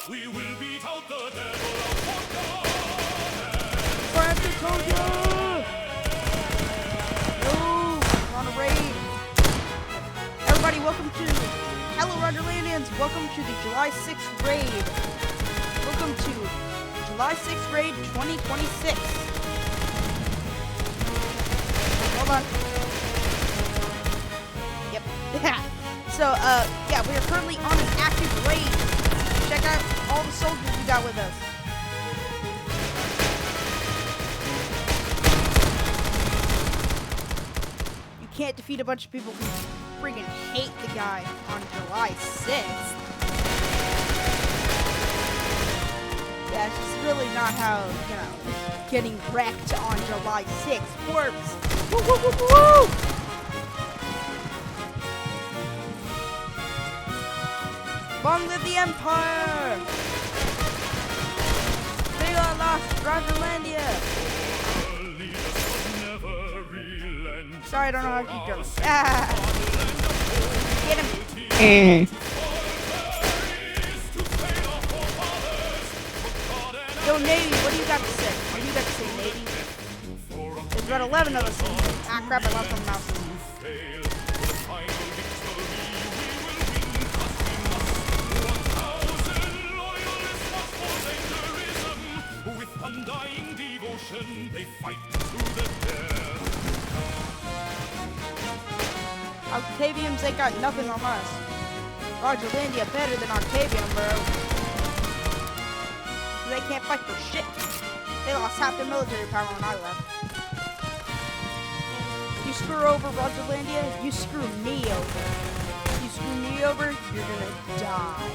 We will beat out the devil of Francis Soldier! Yo, we're on a raid. Everybody, welcome to Hello Rogerlandians. Welcome to the July 6th raid. Welcome to July 6th raid 2026. Hold on. Yep. So, yeah, we are currently on an active raid. Check out all the soldiers we got with us. You can't defeat a bunch of people who friggin' hate the guy on July 6th. Yeah, it's just really not how, you know, getting wrecked on July 6th works. Woo, woo, woo, woo, woo! Long live the Empire! Viva Las Rogerlandia! Sorry, I don't know how to keep going. Ah! Get him! Yo, Navy, what do you got to say? What do you got to say, Navy? There's about 11 of us. Ah, crap, I lost my mouse. undying devotion, they fight to the death. Octavians ain't got nothing on us. Rogerlandia better than Octavian, bro. They can't fight for shit. They lost half their military power when I left. You screw over Rogerlandia, you screw me over. You screw me over, you're gonna die.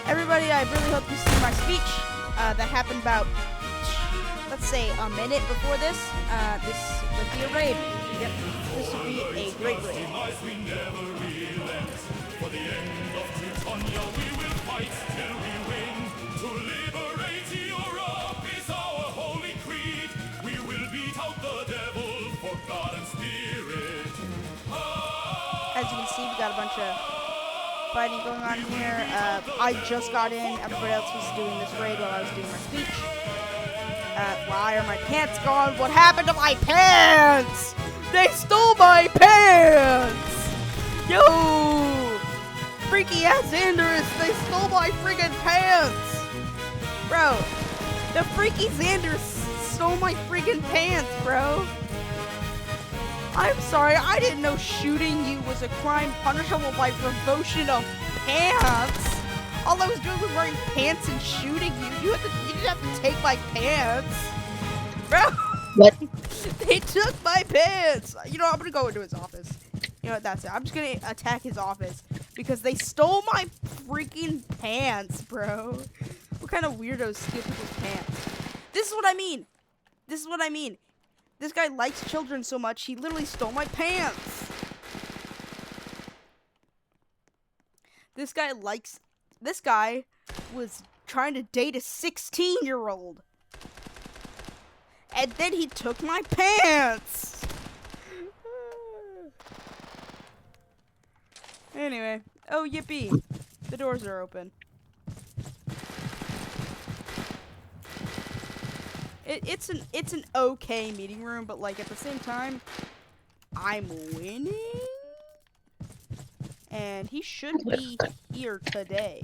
Everybody, I really hope you see my speech. That happened about, let's say, a minute before this. This would be a raid. Yep, this would be a great raid. We never relent. For the end of Teutonia, we will fight till we win. To liberate Europe is our holy creed. We will beat out the devil for God and spirit. As you can see, we got a bunch of fighting going on here. I just got in. Everybody else was doing this raid while I was doing my speech. Why are my pants gone? What happened to my pants? They stole my pants! Yo! Freaky ass Xanderus, they stole my friggin' pants! Bro, the freaky Xanderus stole my friggin' pants, bro. I'm sorry, I didn't know shooting you was a crime punishable by revocation of pants. All I was doing was wearing pants and shooting you. You didn't have to take my pants. Bro. What? They took my pants. You know, I'm gonna go into his office. You know what, that's it. I'm just gonna attack his office because they stole my freaking pants, bro. What kind of weirdos steal people's pants? This is what I mean. This is what I mean. This guy likes children so much, he literally stole my pants. This guy was trying to date a 16-year-old. And then he took my pants. Anyway. Oh, yippee. The doors are open. It's an okay meeting room, but like at the same time, I'm winning. And he should be here today.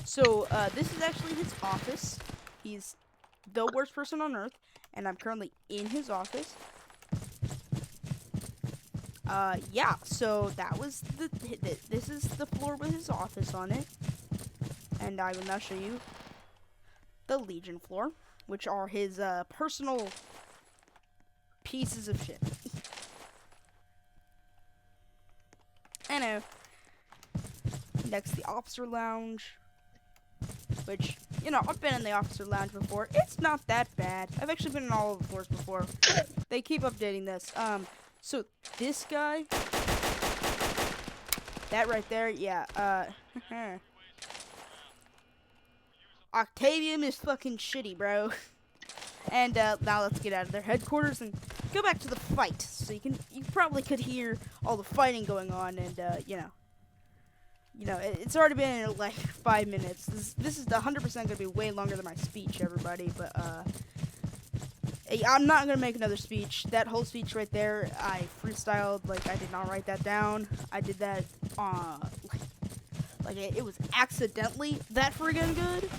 So, this is actually his office. He's the worst person on earth, and I'm currently in his office. Yeah, so that was this is the floor with his office on it. And I will now show you the Legion floor, which are his, personal pieces of shit. I know. Next, the officer lounge. Which, you know, I've been in the officer lounge before. It's not that bad. I've actually been in all of the floors before. They keep updating this. So this guy, that right there, yeah, Octavian is fucking shitty, bro. And, now let's get out of their headquarters and go back to the fight. So so you probably could hear all the fighting going on, and it's already been like 5 minutes. This is 100% gonna be way longer than my speech, everybody. But I'm not gonna make another speech. That whole speech right there, I freestyled. Like, I did not write that down. I did that like it was accidentally that friggin' good.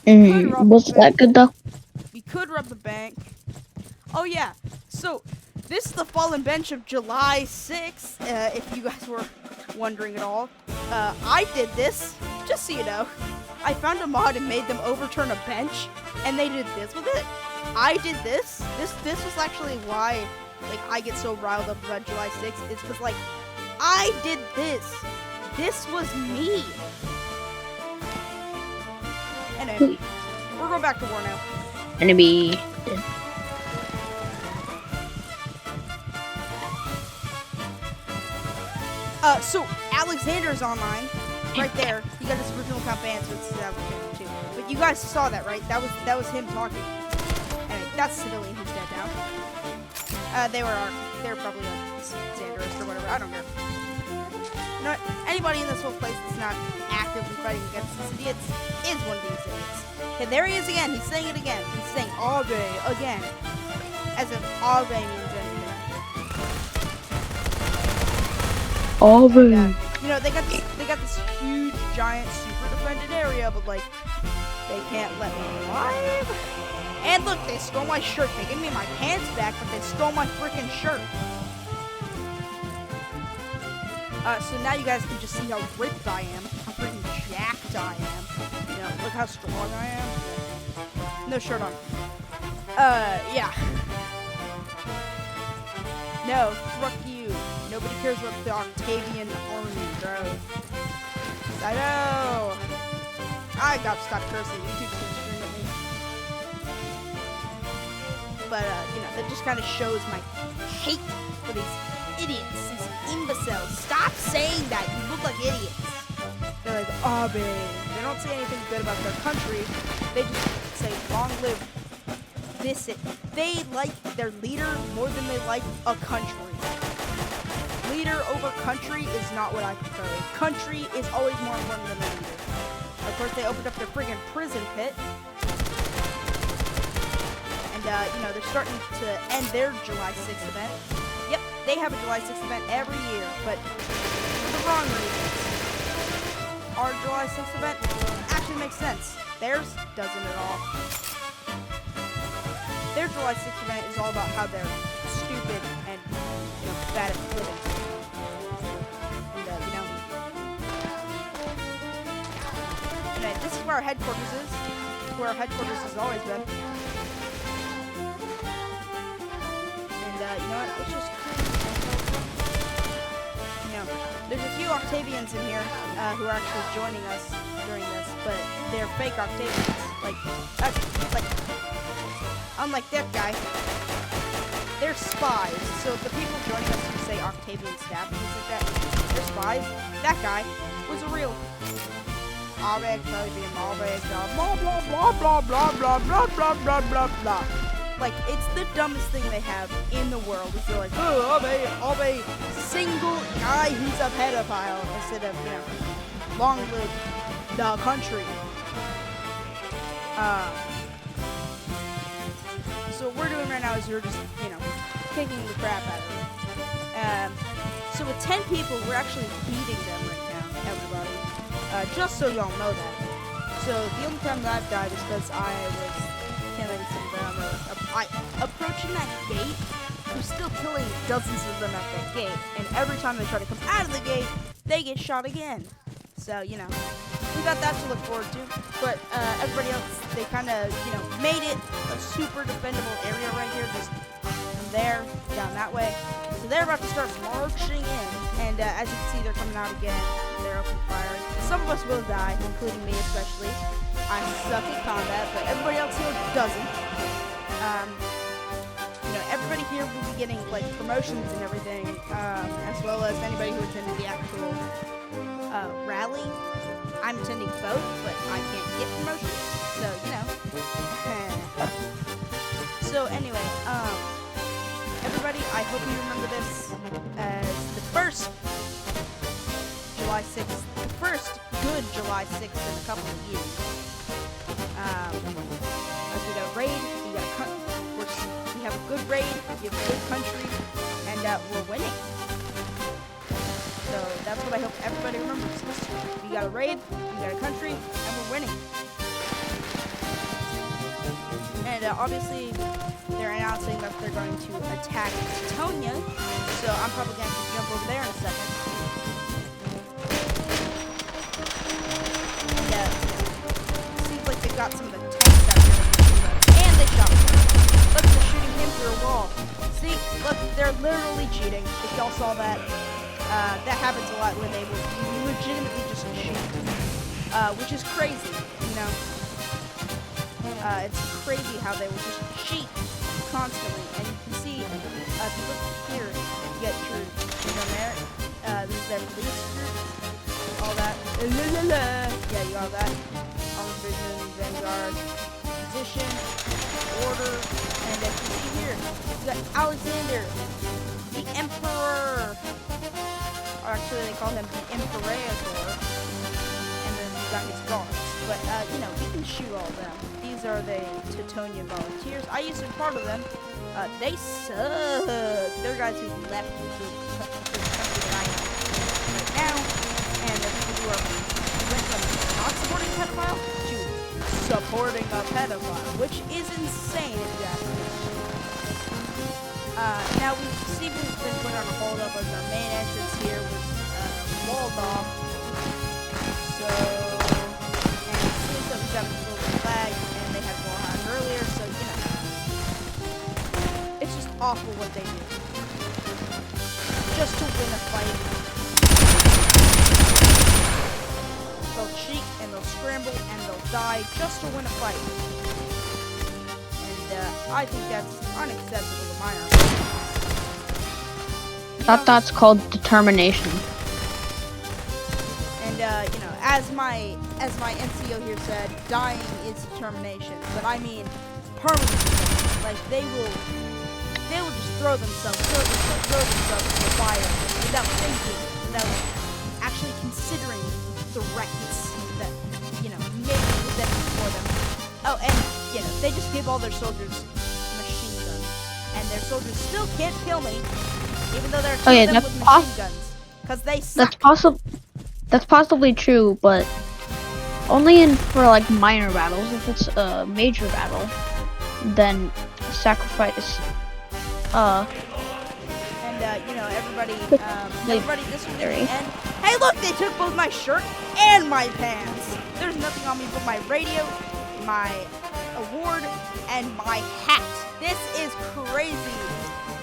Yeah. Was that good though? We could rob the bank. Oh yeah. So this is the fallen bench of July 6th. If you guys were wondering at all, I did this. Just so you know, I found a mod and made them overturn a bench, and they did this with it. I did this. This was actually why, like, I get so riled up about July 6th. It's because, like, I did this. This was me. Anyway, we're going back to war now. Enemy. So Alexander's online, right there. He got his original account banned, so it's Alexander too. But you guys saw that, right? That was him talking. Anyway, that's Civilian who's dead now. They were probably Xanderist or whatever. I don't care. You know what? Anybody in this whole place that's not actively fighting against these idiots is one of these idiots. Okay, there he is again. He's saying it again. He's saying Abe again, as if Abe means anything. And, they got this huge, giant, super defended area, but like they can't let me live. And look, they stole my shirt. They gave me my pants back, but they stole my freaking shirt. So now you guys can just see how ripped I am, how freaking jacked I am. Look how strong I am. No shirt on. Yeah. No, fuck you. Nobody cares about the Octavian army, bro. I know. I got to stop cursing. YouTube's gonna scream at me. But, that just kind of shows my hate for these idiots, these imbeciles. Stop saying that. You look like idiots. They're like, Abe. They don't say anything good about their country. They just say, long live this. They like their leader more than they like a country. Leader over country is not what I prefer. Country is always more important than the leader. Of course, they opened up their friggin' prison pit. And, they're starting to end their July 6th event. Yep, they have a July 6th event every year, but for the wrong reasons. Our July 6th event actually makes sense. Theirs doesn't at all. Their July 6th event is all about how they're stupid and bad at living. And this is where our headquarters is. Where our headquarters has always been. And you know what? It's just there's a few Octavians in here who are actually joining us during this, but they're fake Octavians. Unlike that guy, they're spies. So the people joining us who say Octavian staff and things like that, they're spies. That guy was a real Abe, Octavian, Abe, blah blah blah blah blah blah blah blah blah blah blah. Like, it's the dumbest thing they have in the world. Is they're like, oh, Abe, single guy who's a pedophile, instead of long live the country. So what we're doing right now is we're just, kicking the crap out of them. So with 10 people, we're actually beating them right now, everybody. Just so y'all know that. So the only time that I've died is because I was killing some of them, approaching that gate. We're still killing dozens of them at that gate, and every time they try to come out of the gate, they get shot again. So, we got that to look forward to. But everybody else, they kind of, made it a super defendable area right here, just from there, down that way. So they're about to start marching in, and as you can see, they're coming out again. They're open fire. Some of us will die, including me especially. I suck at combat, but everybody else here doesn't. Everybody here will be getting, promotions and everything, as well as anybody who attended the actual rally. I'm attending both, but I can't get promotions, so, So anyway, everybody, I hope you remember this as the first July 6th, the first good July 6th in a couple of years. As we got a raid, we have a good raid, we have a good country, and we're winning. So that's what I hope everybody remembers. We got a raid, we got a country, and we're winning. And obviously, they're announcing that they're going to attack Titonia, so I'm probably going to jump over there in a second. And seems like they've got some of the tanks out here. And they shot him. Look, they're shooting him through a wall. See, look, they're literally cheating. If y'all saw that. That happens a lot when they will legitimately just shoot, which is crazy, you know. It's crazy how they will just cheat constantly, and you can see, if you look here, you get your, there, this is their police group, all that, yeah, you got that, all vision, vanguard, position, order, and if you see here, you got Alexander, the Emperor. Or actually, they call him the Imperator, and then you got his guards. But, you know, we can shoot all of them. These are the Titonian volunteers. I used to be part of them. They suck. They're guys who left the country that I am right now, and the people who went from not supporting a pedophile to supporting a pedophile, which is insane if you ask me. Now we've been put on a hold up as our main entrance here was walled off. So, and it seems that we've got this little flag, and they had Wallheim earlier, so you know, it's just awful what they do, just to win a fight. They'll cheat and they'll scramble and they'll die just to win a fight. I think that's unacceptable to my army. That's called determination. And you know, as my NCO here said, dying is determination. But I mean permanent. Like they will just throw themselves into the fire without thinking, without actually considering the threats that, you know, may be presented for them. Oh, and you know, they just give all their soldiers machine guns, and their soldiers still can't kill me, even though they're two of them with machine guns, because they suck. That's possibly true, but only for like minor battles. If it's a major battle, then sacrifice. And you know, everybody, this was the end. Hey, look, they took both my shirt and my pants. There's nothing on me but my radio, my award, and my hat. This is crazy.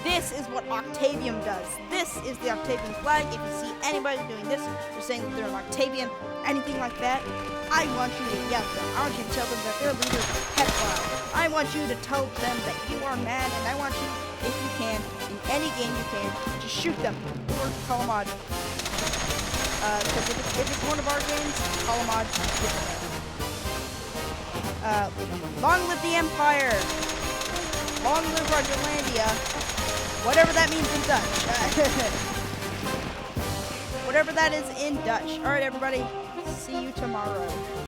This is what Octavium does. This is the Octavian flag. If you see anybody doing this, or saying that they're an Octavian, anything like that, I want you to yell at them. I want you to tell them that their leader is a pedophile. I want you to tell them that you are mad, and I want you, if you can, in any game you can, to shoot them or call them odd. Because if it's one of our games, call them odd. Long live the Empire! Long live Rogerlandia! Whatever that means in Dutch. Whatever that is in Dutch. Alright, everybody. See you tomorrow.